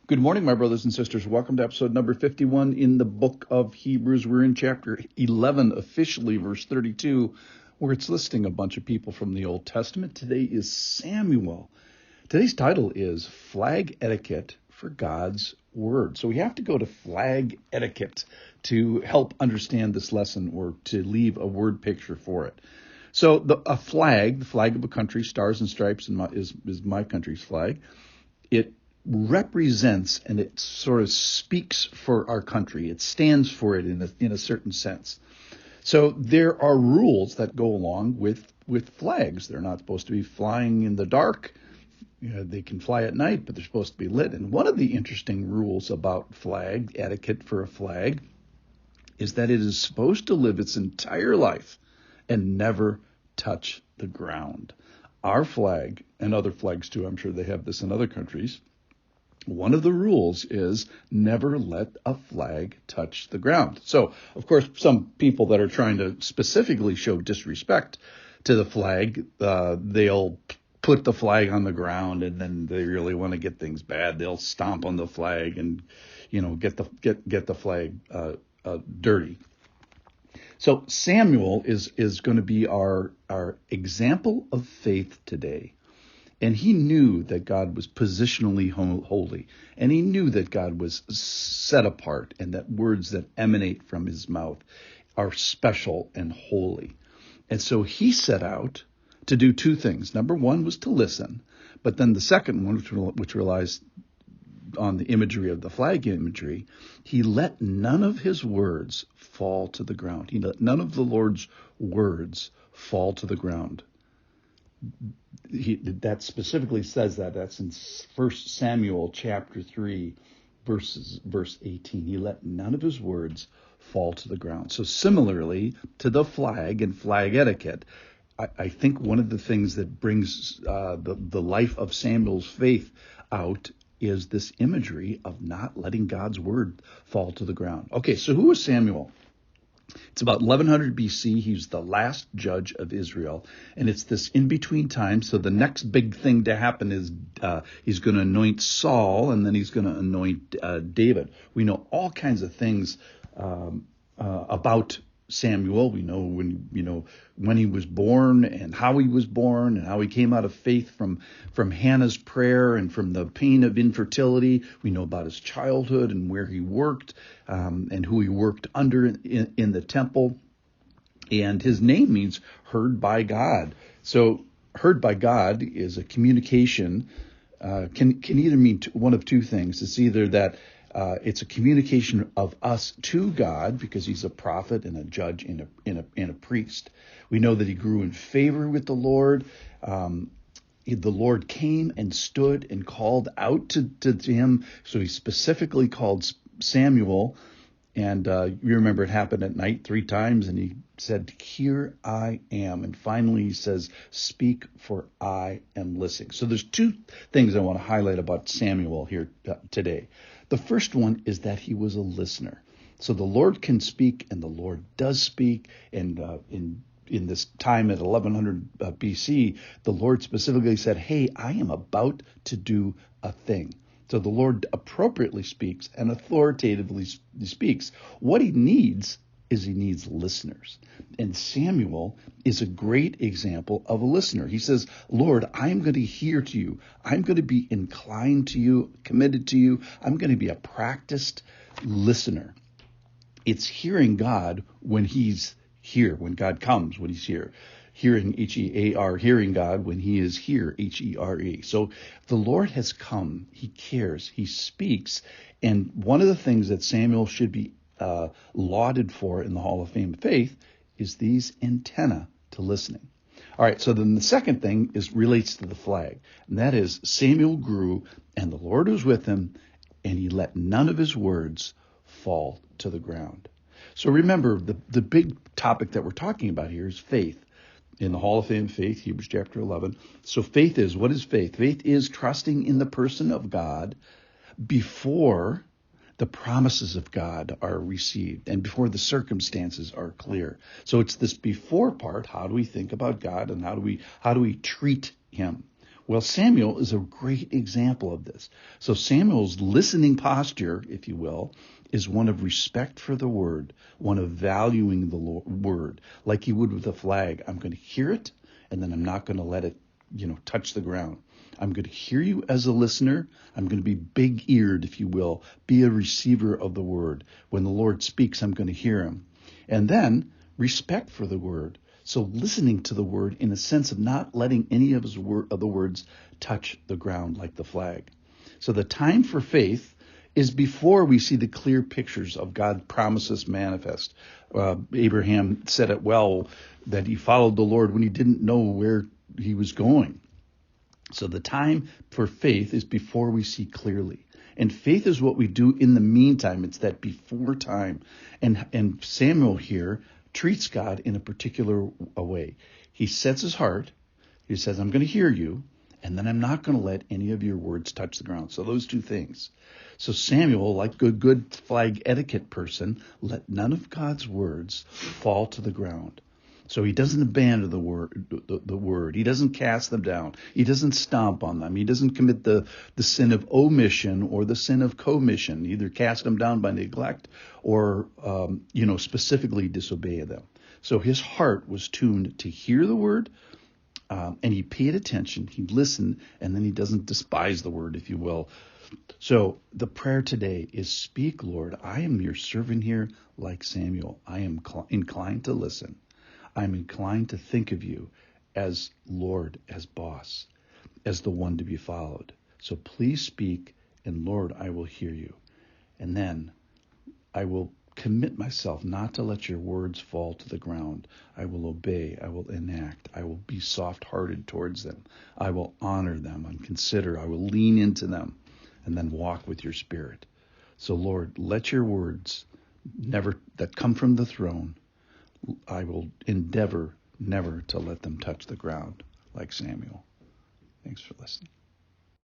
Good morning, my brothers and sisters. Welcome to episode number 51 in the book of Hebrews. We're in chapter 11, officially verse 32, where it's listing a bunch of people from the Old Testament. Today is Samuel. Today's title is Flag Etiquette for God's Word. So we have to go to flag etiquette to help understand this lesson or to leave a word picture for it. So a flag, the flag of a country, stars and stripes is my country's flag. It represents and it sort of speaks for our country. It stands for it in a certain sense. So there are rules that go along with flags. They're not supposed to be flying in the dark. They can fly at night, but they're supposed to be lit. And one of the interesting rules about flag etiquette for a flag is that it is supposed to live its entire life and never touch the ground. Our flag, and other flags too, I'm sure they have this in other countries, one of the rules is never let a flag touch the ground. So, of course, some people that are trying to specifically show disrespect to the flag, they'll put the flag on the ground, and then they really want to get things bad. They'll stomp on the flag and, get the flag dirty. So Samuel is going to be our example of faith today. And he knew that God was positionally holy. And he knew that God was set apart and that words that emanate from his mouth are special and holy. And so he set out to do two things. Number one was to listen. But then the second one, which relies on the imagery of the flag imagery, he let none of his words fall to the ground. He let none of the Lord's words fall to the ground. That specifically says that's in 1 Samuel chapter 3, verse 18. He let none of his words fall to the ground. So similarly to the flag and flag etiquette, I think one of the things that brings the life of Samuel's faith out is this imagery of not letting God's word fall to the ground. Okay, so who was Samuel? It's about 1100 BC. He's the last judge of Israel. And it's this in-between time. So the next big thing to happen is he's going to anoint Saul, and then he's going to anoint David. We know all kinds of things about Samuel. We know when he was born and how he was born and how he came out of faith from Hannah's prayer and from the pain of infertility. We know about his childhood and where he worked and who he worked under in the temple. And his name means heard by God. So heard by God is a communication, can either mean one of two things. It's either that it's a communication of us to God because he's a prophet and a judge and a priest. We know that he grew in favor with the Lord. The Lord came and stood and called out to him. So he specifically called Samuel. And you remember it happened at night 3 times. And he said, "Here I am." And finally he says, "Speak, for I am listening." So there's 2 things I want to highlight about Samuel here today. The first one is that he was a listener. So the Lord can speak, and the Lord does speak. And in this time at 1100 BC, the Lord specifically said, "Hey, I am about to do a thing." So the Lord appropriately speaks and authoritatively speaks. What he needs listeners. And Samuel is a great example of a listener. He says, "Lord, I'm going to hear to you. I'm going to be inclined to you, committed to you. I'm going to be a practiced listener." It's hearing God when he's here, when God comes, when he's here. Hearing, H-E-A-R, hearing God when he is here, H-E-R-E. So the Lord has come. He cares. He speaks. And one of the things that Samuel should be lauded for in the Hall of Fame of Faith is these antenna to listening. All right, so then the second thing relates to the flag, and that is Samuel grew, and the Lord was with him, and he let none of his words fall to the ground. So remember, the big topic that we're talking about here is faith. In the Hall of Fame of Faith, Hebrews chapter 11. So what is faith? Faith is trusting in the person of God before the promises of God are received and before the circumstances are clear. So it's this before part. How do we think about God and how do we treat him? Well, Samuel is a great example of this. So Samuel's listening posture, if you will, is one of respect for the word, one of valuing the word, like he would with a flag. I'm going to hear it, and then I'm not going to let it, touch the ground. I'm going to hear you as a listener. I'm going to be big-eared, if you will, be a receiver of the word. When the Lord speaks, I'm going to hear him. And then respect for the word. So listening to the word in a sense of not letting any of the words touch the ground like the flag. So the time for faith is before we see the clear pictures of God's promises manifest. Abraham said it well, that he followed the Lord when he didn't know where he was going. So the time for faith is before we see clearly. And faith is what we do in the meantime. It's that before time. And Samuel here treats God in a particular way. He sets his heart. He says, I'm going to hear you, and then I'm not going to let any of your words touch the ground. So those two things. So Samuel, like a good flag etiquette person, let none of God's words fall to the ground. So he doesn't abandon the word. He doesn't cast them down. He doesn't stomp on them. He doesn't commit the sin of omission or the sin of commission, either cast them down by neglect or, specifically disobey them. So his heart was tuned to hear the word, and he paid attention. He listened, and then he doesn't despise the word, if you will. So the prayer today is, speak, Lord. I am your servant here like Samuel. I am inclined to listen. I'm inclined to think of you as Lord, as boss, as the one to be followed. So please speak, and Lord, I will hear you. And then I will commit myself not to let your words fall to the ground. I will obey. I will enact. I will be soft-hearted towards them. I will honor them and consider. I will lean into them and then walk with your Spirit. So Lord, let your words that come from the throne, I will endeavor never to let them touch the ground like Samuel. Thanks for listening.